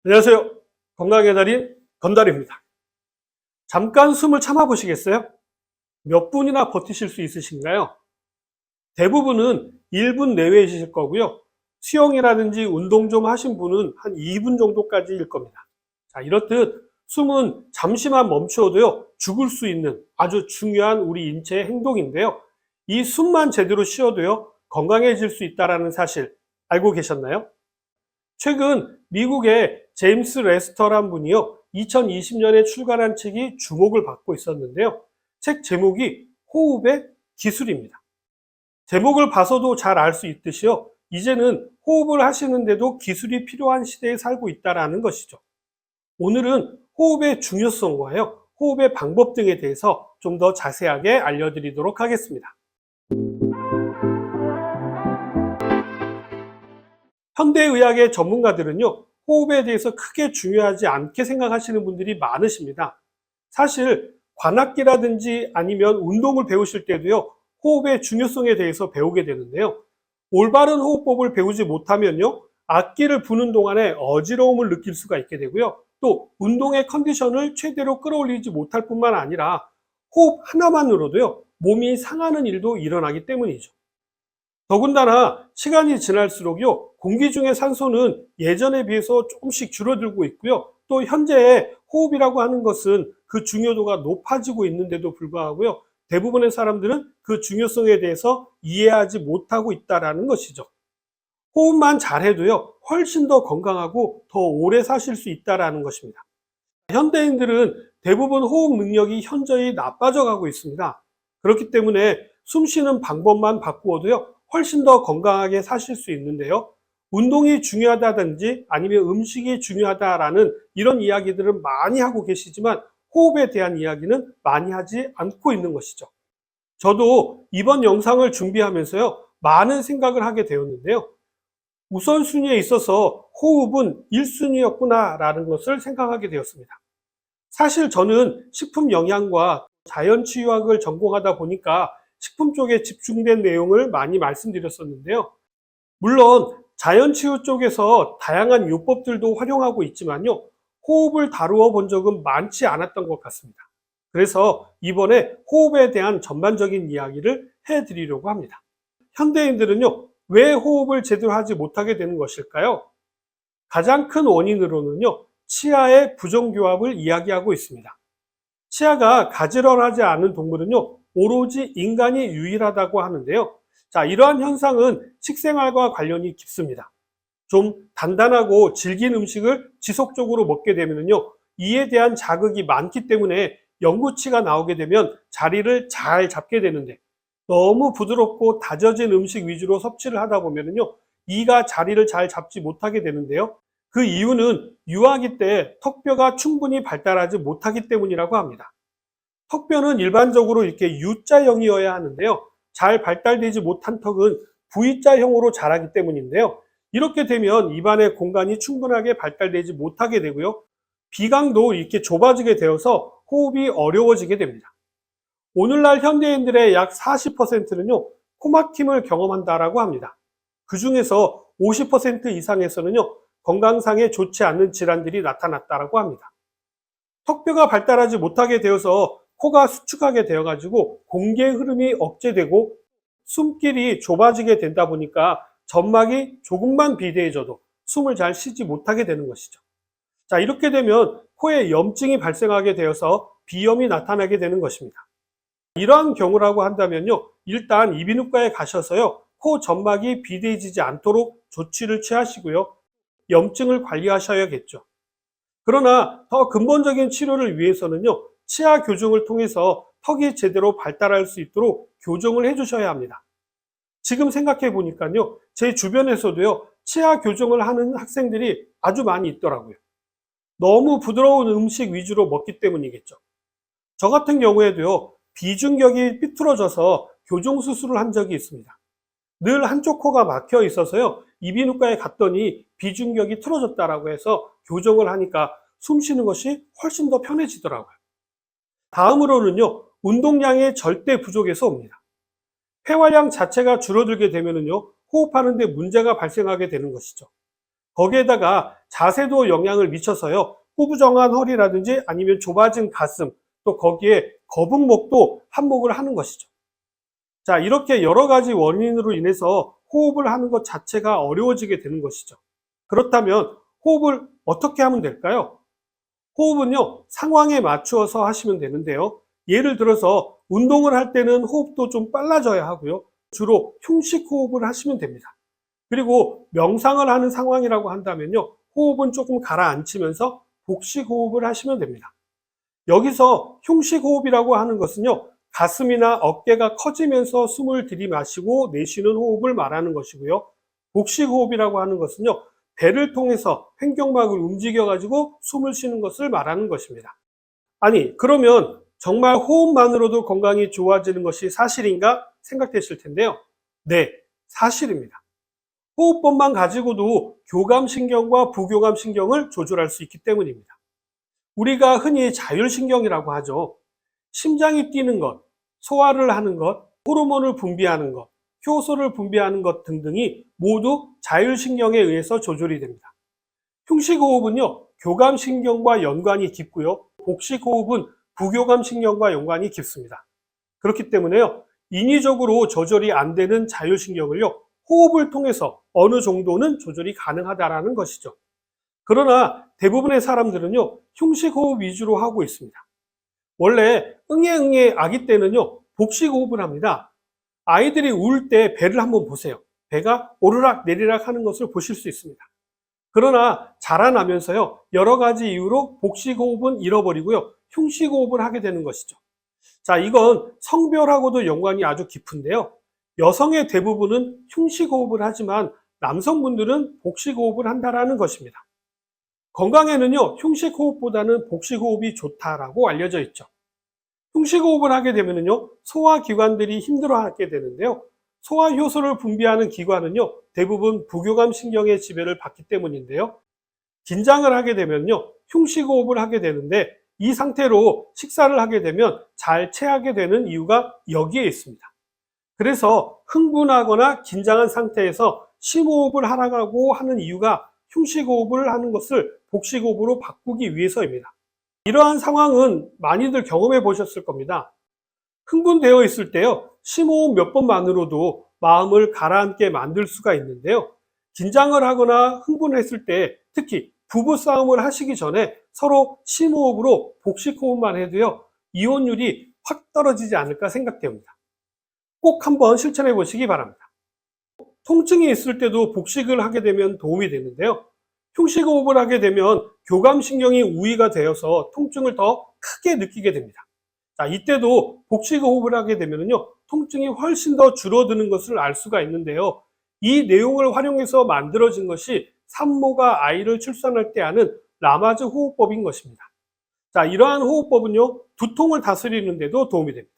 안녕하세요. 건강의 달인 건달입니다. 잠깐 숨을 참아 보시겠어요? 몇 분이나 버티실 수 있으신가요? 대부분은 1분 내외이실 거고요. 수영이라든지 운동 좀 하신 분은 한 2분 정도까지일 겁니다. 자, 이렇듯 숨은 잠시만 멈추어도요, 죽을 수 있는 아주 중요한 우리 인체의 행동인데요. 이 숨만 제대로 쉬어도요, 건강해질 수 있다는 사실 알고 계셨나요? 최근 미국의 제임스 레스터란 분이요, 2020년에 출간한 책이 주목을 받고 있었는데요. 책 제목이 호흡의 기술입니다. 제목을 봐서도 잘 알 수 있듯이요, 이제는 호흡을 하시는데도 기술이 필요한 시대에 살고 있다는 것이죠. 오늘은 호흡의 중요성과요, 호흡의 방법 등에 대해서 좀 더 자세하게 알려드리도록 하겠습니다. 현대의학의 전문가들은요, 호흡에 대해서 크게 중요하지 않게 생각하시는 분들이 많으십니다. 사실 관악기라든지 아니면 운동을 배우실 때도요, 호흡의 중요성에 대해서 배우게 되는데요. 올바른 호흡법을 배우지 못하면요, 악기를 부는 동안에 어지러움을 느낄 수가 있게 되고요. 또 운동의 컨디션을 최대로 끌어올리지 못할 뿐만 아니라 호흡 하나만으로도요, 몸이 상하는 일도 일어나기 때문이죠. 더군다나 시간이 지날수록요, 공기 중의 산소는 예전에 비해서 조금씩 줄어들고 있고요. 또 현재의 호흡이라고 하는 것은 그 중요도가 높아지고 있는데도 불구하고요, 대부분의 사람들은 그 중요성에 대해서 이해하지 못하고 있다는 것이죠. 호흡만 잘해도요, 훨씬 더 건강하고 더 오래 사실 수 있다는 것입니다. 현대인들은 대부분 호흡 능력이 현저히 나빠져 가고 있습니다. 그렇기 때문에 숨 쉬는 방법만 바꾸어도요, 훨씬 더 건강하게 사실 수 있는데요. 운동이 중요하다든지 아니면 음식이 중요하다라는 이런 이야기들은 많이 하고 계시지만 호흡에 대한 이야기는 많이 하지 않고 있는 것이죠. 저도 이번 영상을 준비하면서요, 많은 생각을 하게 되었는데요. 우선순위에 있어서 호흡은 1순위였구나라는 것을 생각하게 되었습니다. 사실 저는 식품 영양과 자연치유학을 전공하다 보니까 식품 쪽에 집중된 내용을 많이 말씀드렸었는데요. 물론 자연치유 쪽에서 다양한 요법들도 활용하고 있지만요, 호흡을 다루어 본 적은 많지 않았던 것 같습니다. 그래서 이번에 호흡에 대한 전반적인 이야기를 해드리려고 합니다. 현대인들은요, 왜 호흡을 제대로 하지 못하게 되는 것일까요? 가장 큰 원인으로는요, 치아의 부정교합을 이야기하고 있습니다. 치아가 가지런하지 않은 동물은요, 오로지 인간이 유일하다고 하는데요. 자, 이러한 현상은 식생활과 관련이 깊습니다. 좀 단단하고 질긴 음식을 지속적으로 먹게 되면요, 이에 대한 자극이 많기 때문에 영구치가 나오게 되면 자리를 잘 잡게 되는데, 너무 부드럽고 다져진 음식 위주로 섭취를 하다 보면요, 이가 자리를 잘 잡지 못하게 되는데요. 그 이유는 유아기 때 턱뼈가 충분히 발달하지 못하기 때문이라고 합니다. 턱뼈는 일반적으로 이렇게 U자형이어야 하는데요, 잘 발달되지 못한 턱은 V자형으로 자라기 때문인데요. 이렇게 되면 입안의 공간이 충분하게 발달되지 못하게 되고요, 비강도 이렇게 좁아지게 되어서 호흡이 어려워지게 됩니다. 오늘날 현대인들의 약 40%는요, 코막힘을 경험한다라고 합니다. 그 중에서 50% 이상에서는요, 건강상에 좋지 않은 질환들이 나타났다라고 합니다. 턱뼈가 발달하지 못하게 되어서 코가 수축하게 되어가지고 공기의 흐름이 억제되고 숨길이 좁아지게 된다 보니까 점막이 조금만 비대해져도 숨을 잘 쉬지 못하게 되는 것이죠. 자, 이렇게 되면 코에 염증이 발생하게 되어서 비염이 나타나게 되는 것입니다. 이러한 경우라고 한다면요, 일단 이비인후과에 가셔서요, 코 점막이 비대해지지 않도록 조치를 취하시고요, 염증을 관리하셔야겠죠. 그러나 더 근본적인 치료를 위해서는요, 치아 교정을 통해서 턱이 제대로 발달할 수 있도록 교정을 해주셔야 합니다. 지금 생각해 보니까요, 제 주변에서도요, 치아 교정을 하는 학생들이 아주 많이 있더라고요. 너무 부드러운 음식 위주로 먹기 때문이겠죠. 저 같은 경우에도요, 비중격이 삐뚤어져서 교정 수술을 한 적이 있습니다. 늘 한쪽 코가 막혀 있어서요, 이비인후과에 갔더니 비중격이 틀어졌다라고 해서 교정을 하니까 숨 쉬는 것이 훨씬 더 편해지더라고요. 다음으로는요, 운동량이 절대 부족해서 옵니다. 폐활량 자체가 줄어들게 되면요, 호흡하는데 문제가 발생하게 되는 것이죠. 거기에다가 자세도 영향을 미쳐서요. 꾸부정한 허리라든지 아니면 좁아진 가슴, 또 거기에 거북목도 한몫을 하는 것이죠. 자, 이렇게 여러 가지 원인으로 인해서 호흡을 하는 것 자체가 어려워지게 되는 것이죠. 그렇다면 호흡을 어떻게 하면 될까요? 호흡은요, 상황에 맞추어서 하시면 되는데요. 예를 들어서 운동을 할 때는 호흡도 좀 빨라져야 하고요. 주로 흉식 호흡을 하시면 됩니다. 그리고 명상을 하는 상황이라고 한다면요, 호흡은 조금 가라앉히면서 복식 호흡을 하시면 됩니다. 여기서 흉식 호흡이라고 하는 것은요, 가슴이나 어깨가 커지면서 숨을 들이마시고 내쉬는 호흡을 말하는 것이고요. 복식 호흡이라고 하는 것은요, 배를 통해서 횡격막을 움직여가지고 숨을 쉬는 것을 말하는 것입니다. 아니, 그러면 정말 호흡만으로도 건강이 좋아지는 것이 사실인가 생각되실 텐데요. 네, 사실입니다. 호흡법만 가지고도 교감신경과 부교감신경을 조절할 수 있기 때문입니다. 우리가 흔히 자율신경이라고 하죠. 심장이 뛰는 것, 소화를 하는 것, 호르몬을 분비하는 것, 효소를 분비하는 것 등등이 모두 자율신경에 의해서 조절이 됩니다. 흉식호흡은요, 교감신경과 연관이 깊고요. 복식호흡은 부교감신경과 연관이 깊습니다. 그렇기 때문에요, 인위적으로 조절이 안 되는 자율신경을요, 호흡을 통해서 어느 정도는 조절이 가능하다는 것이죠. 그러나 대부분의 사람들은요, 흉식호흡 위주로 하고 있습니다. 원래 응애응애 아기 때는요, 복식호흡을 합니다. 아이들이 울 때 배를 한번 보세요. 배가 오르락 내리락 하는 것을 보실 수 있습니다. 그러나 자라나면서요, 여러 가지 이유로 복식호흡은 잃어버리고요, 흉식호흡을 하게 되는 것이죠. 자, 이건 성별하고도 연관이 아주 깊은데요. 여성의 대부분은 흉식호흡을 하지만 남성분들은 복식호흡을 한다는 것입니다. 건강에는요, 흉식호흡보다는 복식호흡이 좋다라고 알려져 있죠. 흉식호흡을 하게 되면요, 소화기관들이 힘들어하게 되는데요. 소화효소를 분비하는 기관은요, 대부분 부교감신경의 지배를 받기 때문인데요. 긴장을 하게 되면요, 흉식호흡을 하게 되는데 이 상태로 식사를 하게 되면 잘 체하게 되는 이유가 여기에 있습니다. 그래서 흥분하거나 긴장한 상태에서 심호흡을 하라고 하는 이유가 흉식호흡을 하는 것을 복식호흡으로 바꾸기 위해서입니다. 이러한 상황은 많이들 경험해 보셨을 겁니다. 흥분되어 있을 때요, 심호흡 몇 번만으로도 마음을 가라앉게 만들 수가 있는데요. 긴장을 하거나 흥분했을 때, 특히 부부싸움을 하시기 전에 서로 심호흡으로 복식호흡만 해도요, 이혼율이 확 떨어지지 않을까 생각됩니다. 꼭 한번 실천해 보시기 바랍니다. 통증이 있을 때도 복식을 하게 되면 도움이 되는데요. 흉식호흡을 하게 되면 교감신경이 우위가 되어서 통증을 더 크게 느끼게 됩니다. 자, 이때도 복식호흡을 하게 되면요, 통증이 훨씬 더 줄어드는 것을 알 수가 있는데요. 이 내용을 활용해서 만들어진 것이 산모가 아이를 출산할 때 하는 라마즈 호흡법인 것입니다. 자, 이러한 호흡법은요, 두통을 다스리는 데도 도움이 됩니다.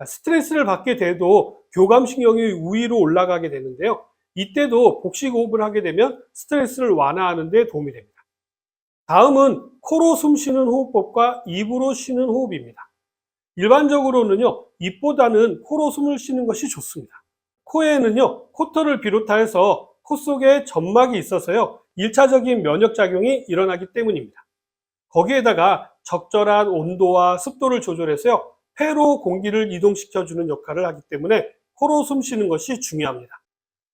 스트레스를 받게 돼도 교감신경이 위로 올라가게 되는데요. 이때도 복식호흡을 하게 되면 스트레스를 완화하는 데 도움이 됩니다. 다음은 코로 숨 쉬는 호흡법과 입으로 쉬는 호흡입니다. 일반적으로는요, 입보다는 코로 숨을 쉬는 것이 좋습니다. 코에는요, 코털을 비롯하여서 코 속에 점막이 있어서요, 1차적인 면역작용이 일어나기 때문입니다. 거기에다가 적절한 온도와 습도를 조절해서요, 폐로 공기를 이동시켜주는 역할을 하기 때문에 코로 숨 쉬는 것이 중요합니다.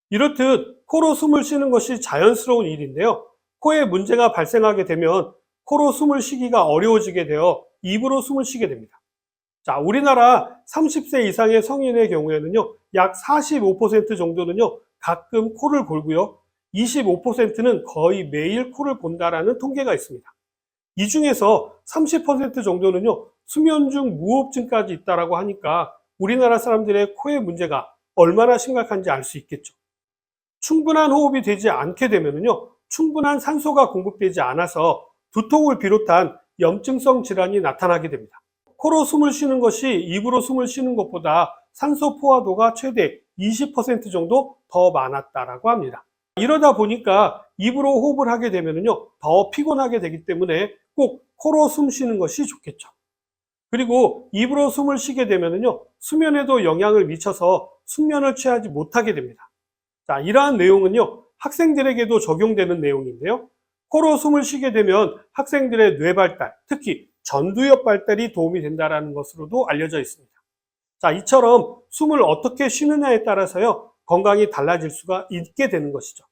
이렇듯 코로 숨을 쉬는 것이 자연스러운 일인데요. 코에 문제가 발생하게 되면 코로 숨을 쉬기가 어려워지게 되어 입으로 숨을 쉬게 됩니다. 자, 우리나라 30세 이상의 성인의 경우에는요, 약 45% 정도는요, 가끔 코를 골고요, 25%는 거의 매일 코를 본다라는 통계가 있습니다. 이 중에서 30% 정도는요, 수면 중 무호흡증까지 있다라고 하니까 우리나라 사람들의 코의 문제가 얼마나 심각한지 알 수 있겠죠. 충분한 호흡이 되지 않게 되면요, 충분한 산소가 공급되지 않아서 두통을 비롯한 염증성 질환이 나타나게 됩니다. 코로 숨을 쉬는 것이 입으로 숨을 쉬는 것보다 산소 포화도가 최대 20% 정도 더 많았다라고 합니다. 이러다 보니까 입으로 호흡을 하게 되면요, 더 피곤하게 되기 때문에 꼭 코로 숨 쉬는 것이 좋겠죠. 그리고 입으로 숨을 쉬게 되면요, 수면에도 영향을 미쳐서 숙면을 취하지 못하게 됩니다. 자, 이러한 내용은요, 학생들에게도 적용되는 내용인데요. 코로 숨을 쉬게 되면 학생들의 뇌 발달, 특히 전두엽 발달이 도움이 된다는 것으로도 알려져 있습니다. 자, 이처럼 숨을 어떻게 쉬느냐에 따라서요, 건강이 달라질 수가 있게 되는 것이죠.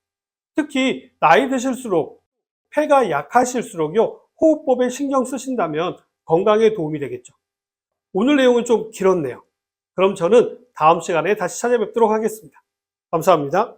특히 나이 드실수록, 폐가 약하실수록요, 호흡법에 신경 쓰신다면 건강에 도움이 되겠죠. 오늘 내용은 좀 길었네요. 그럼 저는 다음 시간에 다시 찾아뵙도록 하겠습니다. 감사합니다.